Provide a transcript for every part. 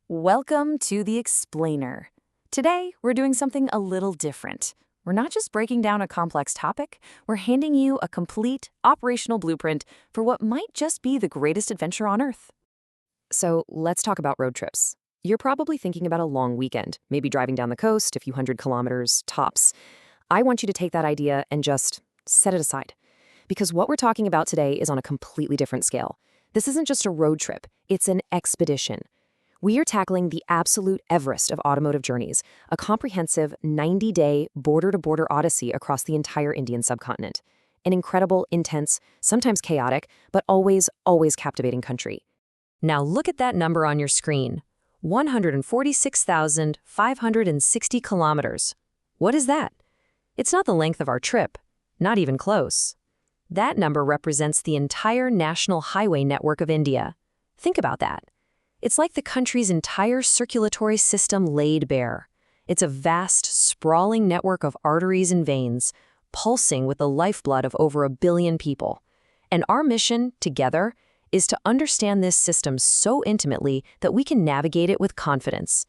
Welcome to The Explainer. Today, we're doing something a little different. We're not just breaking down a complex topic, we're handing you a complete, operational blueprint for what might just be the greatest adventure on Earth. So, let's talk about road trips. You're probably thinking about a long weekend, maybe driving down the coast, a few hundred kilometers, tops. I want you to take that idea and just set it aside. Because what we're talking about today is on a completely different scale. This isn't just a road trip, it's an expedition. We are tackling the absolute Everest of automotive journeys, a comprehensive 90-day border-to-border odyssey across the entire Indian subcontinent. An incredible, intense, sometimes chaotic, but always captivating country. Now look at that number on your screen. 146,560 kilometers. What is that? It's not the length of our trip, not even close. That number represents the entire national highway network of India. Think about that. It's like the country's entire circulatory system laid bare. It's a vast, sprawling network of arteries and veins, pulsing with the lifeblood of over 1 billion people. And our mission, together, is to understand this system so intimately that we can navigate it with confidence.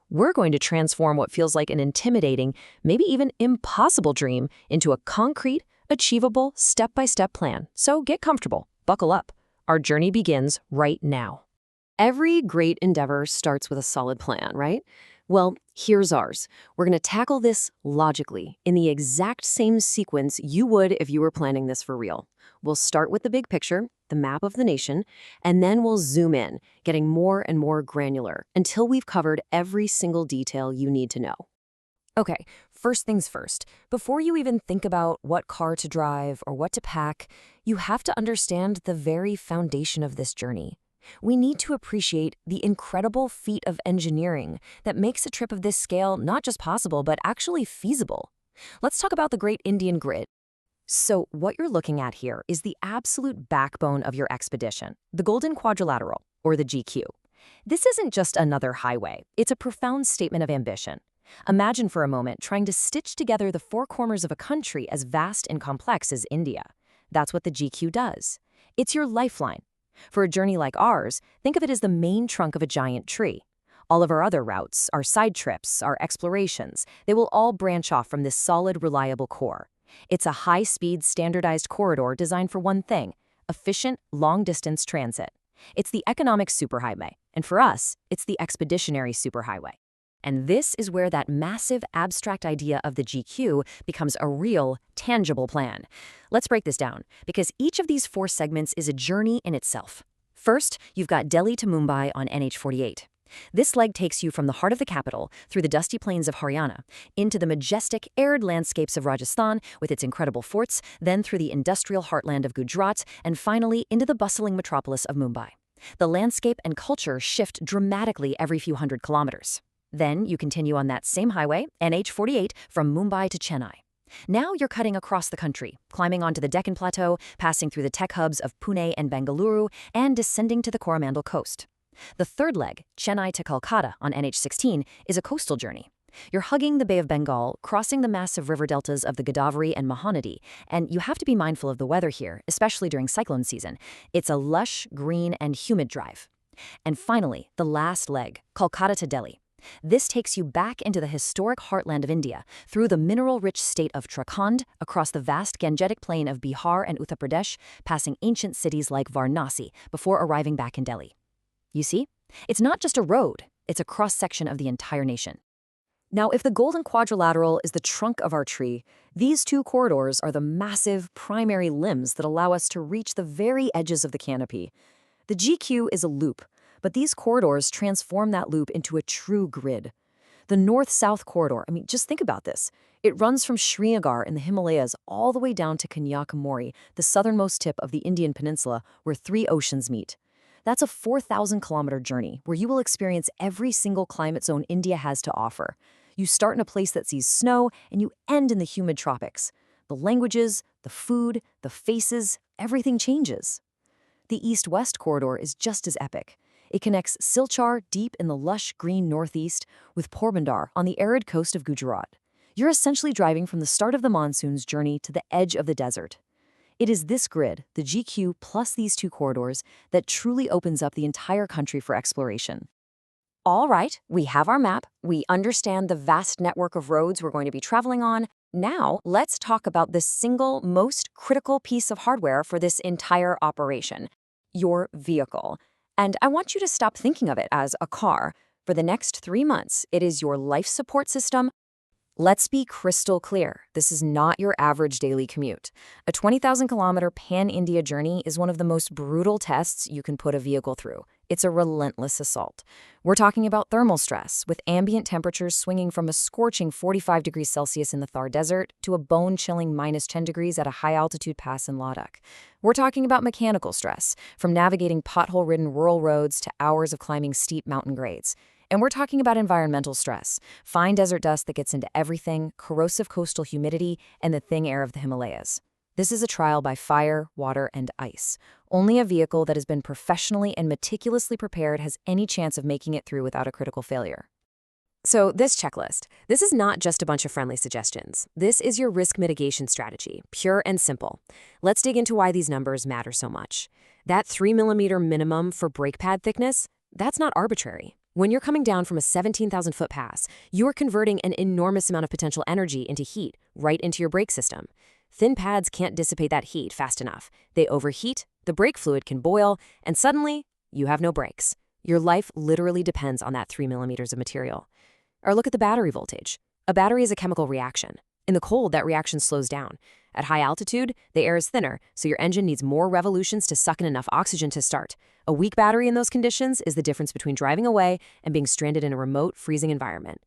We're going to transform what feels like an intimidating, maybe even impossible dream into a concrete, achievable, step-by-step plan. So get comfortable, buckle up. Our journey begins right now. Every great endeavor starts with a solid plan, right? Well, here's ours. We're going to tackle this logically, in the exact same sequence you would if you were planning this for real. We'll start with the big picture, the map of the nation, and then we'll zoom in, getting more and more granular, until we've covered every single detail you need to know. Okay, first things first. Before you even think about what car to drive or what to pack, you have to understand the very foundation of this journey. We need to appreciate the incredible feat of engineering that makes a trip of this scale not just possible, but actually feasible. Let's talk about the Great Indian Grid. So what you're looking at here is the absolute backbone of your expedition, the Golden Quadrilateral, or the GQ. This isn't just another highway. It's a profound statement of ambition. Imagine for a moment trying to stitch together the four corners of a country as vast and complex as India. That's what the GQ does. It's your lifeline. For a journey like ours, think of it as the main trunk of a giant tree. All of our other routes, our side trips, our explorations, they will all branch off from this solid, reliable core. It's a high-speed, standardized corridor designed for one thing: efficient, long-distance transit. It's the economic superhighway, and for us, it's the expeditionary superhighway. And this is where that massive, abstract idea of the GQ becomes a real, tangible plan. Let's break this down, because each of these four segments is a journey in itself. First, you've got Delhi to Mumbai on NH48. This leg takes you from the heart of the capital, through the dusty plains of Haryana, into the majestic, arid landscapes of Rajasthan with its incredible forts, then through the industrial heartland of Gujarat, and finally into the bustling metropolis of Mumbai. The landscape and culture shift dramatically every few hundred kilometers. Then you continue on that same highway, NH48, from Mumbai to Chennai. Now you're cutting across the country, climbing onto the Deccan Plateau, passing through the tech hubs of Pune and Bengaluru, and descending to the Coromandel coast. The third leg, Chennai to Kolkata on NH16, is a coastal journey. You're hugging the Bay of Bengal, crossing the massive river deltas of the Godavari and Mahanadi, and you have to be mindful of the weather here, especially during cyclone season. It's a lush, green, and humid drive. And finally, the last leg, Kolkata to Delhi. This takes you back into the historic heartland of India, through the mineral-rich state of Uttarakhand, across the vast Gangetic plain of Bihar and Uttar Pradesh, passing ancient cities like Varanasi, before arriving back in Delhi. You see? It's not just a road, it's a cross-section of the entire nation. Now, if the Golden Quadrilateral is the trunk of our tree, these two corridors are the massive primary limbs that allow us to reach the very edges of the canopy. The GQ is a loop, but these corridors transform that loop into a true grid. The north-south corridor, just think about this. It runs from Srinagar in the Himalayas all the way down to Kanyakumari, the southernmost tip of the Indian peninsula, where 3 oceans meet. That's a 4,000-kilometer journey where you will experience every single climate zone India has to offer. You start in a place that sees snow, and you end in the humid tropics. The languages, the food, the faces, everything changes. The east-west corridor is just as epic. It connects Silchar deep in the lush green northeast with Porbandar on the arid coast of Gujarat. You're essentially driving from the start of the monsoon's journey to the edge of the desert. It is this grid, the GQ plus these two corridors, that truly opens up the entire country for exploration. All right, we have our map. We understand the vast network of roads we're going to be traveling on. Now, let's talk about the single most critical piece of hardware for this entire operation, your vehicle. And I want you to stop thinking of it as a car. For the next 3 months, it is your life support system. Let's be crystal clear. This is not your average daily commute. A 20,000-kilometer pan-India journey is one of the most brutal tests you can put a vehicle through. It's a relentless assault. We're talking about thermal stress, with ambient temperatures swinging from a scorching 45 degrees Celsius in the Thar Desert to a bone-chilling -10 degrees at a high-altitude pass in Ladakh. We're talking about mechanical stress, from navigating pothole-ridden rural roads to hours of climbing steep mountain grades. And we're talking about environmental stress, fine desert dust that gets into everything, corrosive coastal humidity, and the thin air of the Himalayas. This is a trial by fire, water, and ice. Only a vehicle that has been professionally and meticulously prepared has any chance of making it through without a critical failure. So this checklist, this is not just a bunch of friendly suggestions. This is your risk mitigation strategy, pure and simple. Let's dig into why these numbers matter so much. That 3mm minimum for brake pad thickness, that's not arbitrary. When you're coming down from a 17,000-foot pass, you are converting an enormous amount of potential energy into heat right into your brake system. Thin pads can't dissipate that heat fast enough. They overheat, the brake fluid can boil, and suddenly, you have no brakes. Your life literally depends on that 3mm of material. Or look at the battery voltage. A battery is a chemical reaction. In the cold, that reaction slows down. At high altitude, the air is thinner, so your engine needs more revolutions to suck in enough oxygen to start. A weak battery in those conditions is the difference between driving away and being stranded in a remote, freezing environment.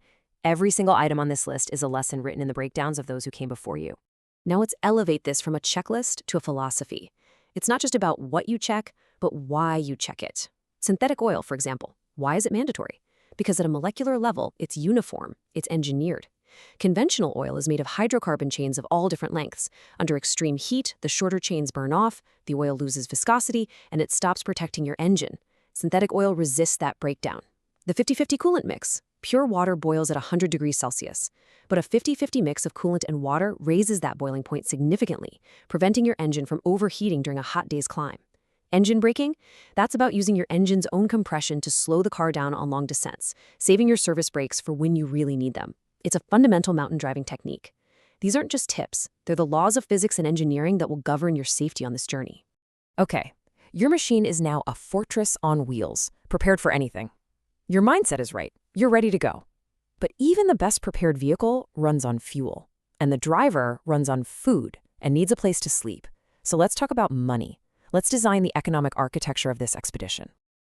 Every single item on this list is a lesson written in the breakdowns of those who came before you. Now let's elevate this from a checklist to a philosophy. It's not just about what you check, but why you check it. Synthetic oil, for example. Why is it mandatory? Because at a molecular level, it's uniform, it's engineered. Conventional oil is made of hydrocarbon chains of all different lengths. Under extreme heat, the shorter chains burn off, the oil loses viscosity, and it stops protecting your engine. Synthetic oil resists that breakdown. The 50-50 coolant mix. Pure water boils at 100 degrees Celsius. But a 50-50 mix of coolant and water raises that boiling point significantly, preventing your engine from overheating during a hot day's climb. Engine braking? That's about using your engine's own compression to slow the car down on long descents, saving your service brakes for when you really need them. It's a fundamental mountain driving technique. These aren't just tips, they're the laws of physics and engineering that will govern your safety on this journey. Okay, your machine is now a fortress on wheels, prepared for anything. Your mindset is right, you're ready to go. But even the best prepared vehicle runs on fuel, and the driver runs on food and needs a place to sleep. So let's talk about money. Let's design the economic architecture of this expedition.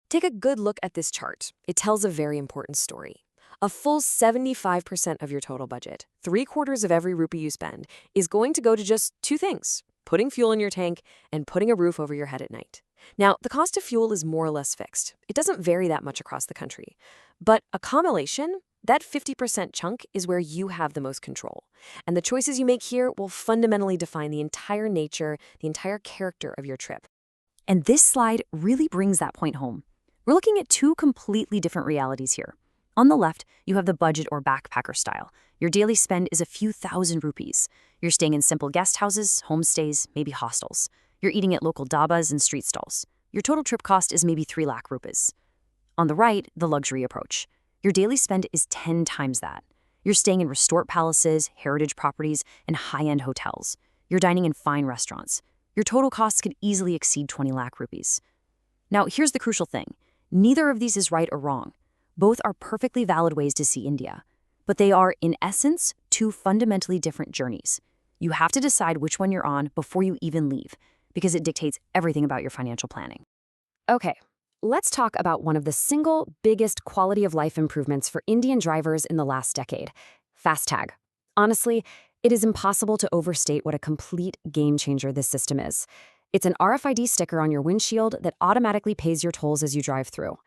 Take a good look at this chart. It tells a very important story. A full 75% of your total budget, 3/4 of every rupee you spend, is going to go to just two things: putting fuel in your tank and putting a roof over your head at night. Now, the cost of fuel is more or less fixed. It doesn't vary that much across the country. But accommodation, that 50% chunk, is where you have the most control. And the choices you make here will fundamentally define the entire nature, the entire character of your trip. And this slide really brings that point home. We're looking at two completely different realities here. On the left, you have the budget or backpacker style. Your daily spend is a few thousand rupees. You're staying in simple guest houses, homestays, maybe hostels. You're eating at local dabas and street stalls. Your total trip cost is maybe 3 lakh rupees. On the right, the luxury approach. Your daily spend is 10 times that. You're staying in restored palaces, heritage properties, and high-end hotels. You're dining in fine restaurants. Your total costs could easily exceed 20 lakh rupees. Now, here's the crucial thing. Neither of these is right or wrong. Both are perfectly valid ways to see India. But they are, in essence, two fundamentally different journeys. You have to decide which one you're on before you even leave, because it dictates everything about your financial planning. Okay, let's talk about one of the single biggest quality of life improvements for Indian drivers in the last decade: FASTag. Honestly, it is impossible to overstate what a complete game changer this system is. It's an RFID sticker on your windshield that automatically pays your tolls as you drive through.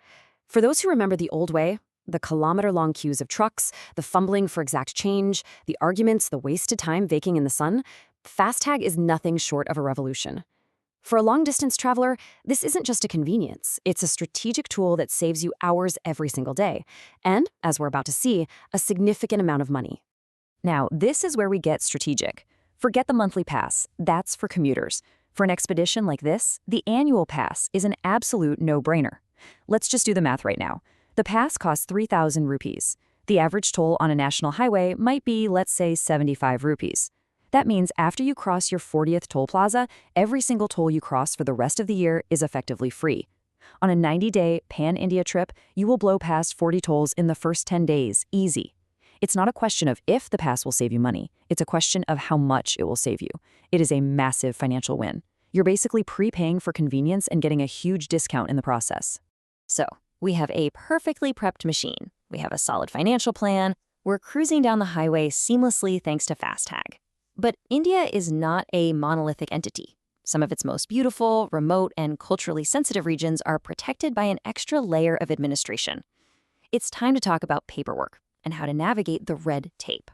For those who remember the old way, the kilometer-long queues of trucks, the fumbling for exact change, the arguments, the wasted time baking in the sun, FASTag is nothing short of a revolution. For a long-distance traveler, this isn't just a convenience. It's a strategic tool that saves you hours every single day. And, as we're about to see, a significant amount of money. Now, this is where we get strategic. Forget the monthly pass. That's for commuters. For an expedition like this, the annual pass is an absolute no-brainer. Let's just do the math right now. The pass costs 3,000 rupees. The average toll on a national highway might be, let's say, 75 rupees. That means after you cross your 40th toll plaza, every single toll you cross for the rest of the year is effectively free. On a 90-day pan-India trip, you will blow past 40 tolls in the first 10 days, easy. It's not a question of if the pass will save you money. It's a question of how much it will save you. It is a massive financial win. You're basically prepaying for convenience and getting a huge discount in the process. So, we have a perfectly prepped machine. We have a solid financial plan. We're cruising down the highway seamlessly thanks to FastTag. But India is not a monolithic entity. Some of its most beautiful, remote, and culturally sensitive regions are protected by an extra layer of administration. It's time to talk about paperwork and how to navigate the red tape.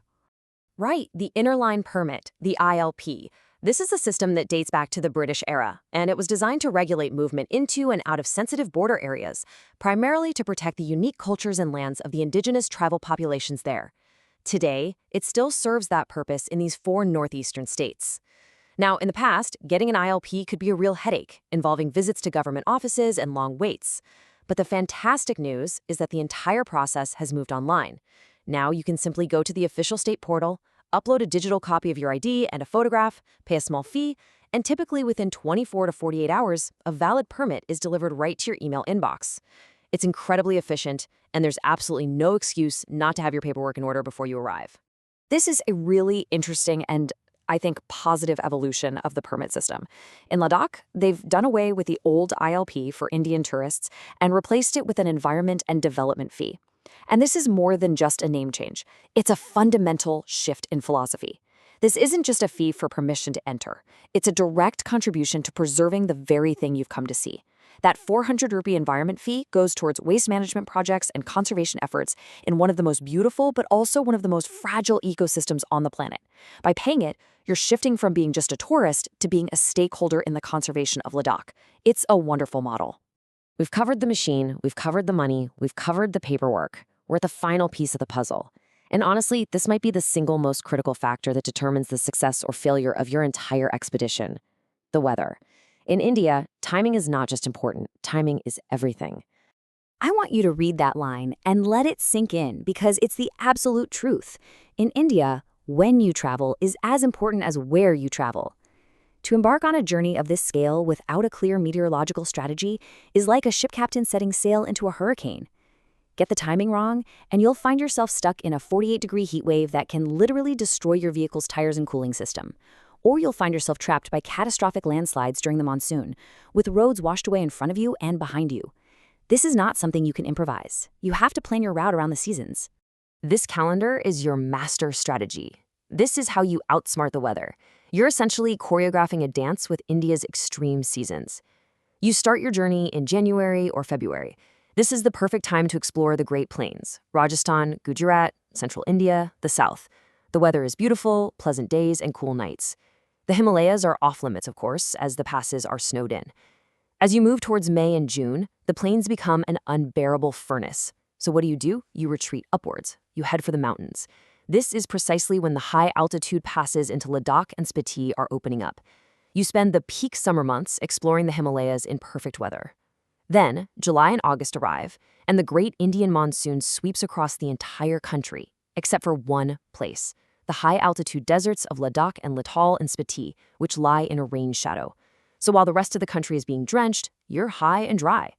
Right, the Interline Permit, the ILP. This is a system that dates back to the British era, and it was designed to regulate movement into and out of sensitive border areas, primarily to protect the unique cultures and lands of the indigenous tribal populations there. Today, it still serves that purpose in these 4 northeastern states. Now, in the past, getting an ILP could be a real headache, involving visits to government offices and long waits. But the fantastic news is that the entire process has moved online. Now you can simply go to the official state portal, upload a digital copy of your ID and a photograph, pay a small fee, and typically within 24 to 48 hours, a valid permit is delivered right to your email inbox. It's incredibly efficient, and there's absolutely no excuse not to have your paperwork in order before you arrive. This is a really interesting and, I think, positive evolution of the permit system. In Ladakh, they've done away with the old ILP for Indian tourists and replaced it with an environment and development fee. And this is more than just a name change. It's a fundamental shift in philosophy. This isn't just a fee for permission to enter. It's a direct contribution to preserving the very thing you've come to see. That 400 rupee environment fee goes towards waste management projects and conservation efforts in one of the most beautiful but also one of the most fragile ecosystems on the planet. By paying it, you're shifting from being just a tourist to being a stakeholder in the conservation of Ladakh. It's a wonderful model. We've covered the machine, we've covered the money, we've covered the paperwork. We're at the final piece of the puzzle. And honestly, this might be the single most critical factor that determines the success or failure of your entire expedition: the weather. In India, timing is not just important, timing is everything. I want you to read that line and let it sink in because it's the absolute truth. In India, when you travel is as important as where you travel. To embark on a journey of this scale without a clear meteorological strategy is like a ship captain setting sail into a hurricane. Get the timing wrong, and you'll find yourself stuck in a 48-degree heat wave that can literally destroy your vehicle's tires and cooling system. Or you'll find yourself trapped by catastrophic landslides during the monsoon, with roads washed away in front of you and behind you. This is not something you can improvise. You have to plan your route around the seasons. This calendar is your master strategy. This is how you outsmart the weather. You're essentially choreographing a dance with India's extreme seasons. You start your journey in January or February. This is the perfect time to explore the Great Plains: Rajasthan, Gujarat, central India, the south. The weather is beautiful, pleasant days, and cool nights. The Himalayas are off-limits, of course, as the passes are snowed in. As you move towards May and June, the plains become an unbearable furnace. So what do? You retreat upwards. You head for the mountains. This is precisely when the high-altitude passes into Ladakh and Spiti are opening up. You spend the peak summer months exploring the Himalayas in perfect weather. Then, July and August arrive, and the great Indian monsoon sweeps across the entire country, except for one place: the high-altitude deserts of Ladakh and Latal and Spiti, which lie in a rain shadow. So while the rest of the country is being drenched, you're high and dry.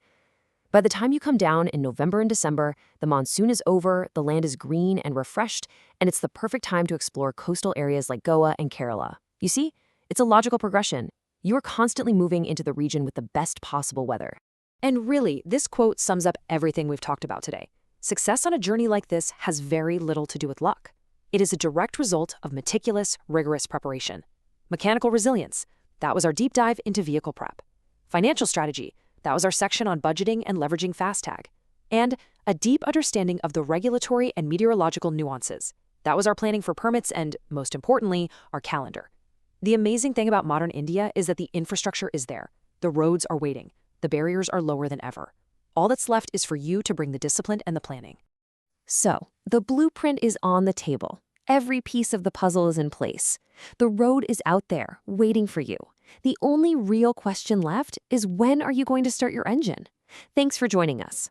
By the time you come down in November and December, the monsoon is over, the land is green and refreshed, and it's the perfect time to explore coastal areas like Goa and Kerala. You see, it's a logical progression. You are constantly moving into the region with the best possible weather. And really, this quote sums up everything we've talked about today. Success on a journey like this has very little to do with luck. It is a direct result of meticulous, rigorous preparation. Mechanical resilience, that was our deep dive into vehicle prep. Financial strategy, that was our section on budgeting and leveraging FastTag. And a deep understanding of the regulatory and meteorological nuances. That was our planning for permits and, most importantly, our calendar. The amazing thing about modern India is that the infrastructure is there. The roads are waiting. The barriers are lower than ever. All that's left is for you to bring the discipline and the planning. So, the blueprint is on the table. Every piece of the puzzle is in place. The road is out there, waiting for you. The only real question left is, when are you going to start your engine? Thanks for joining us.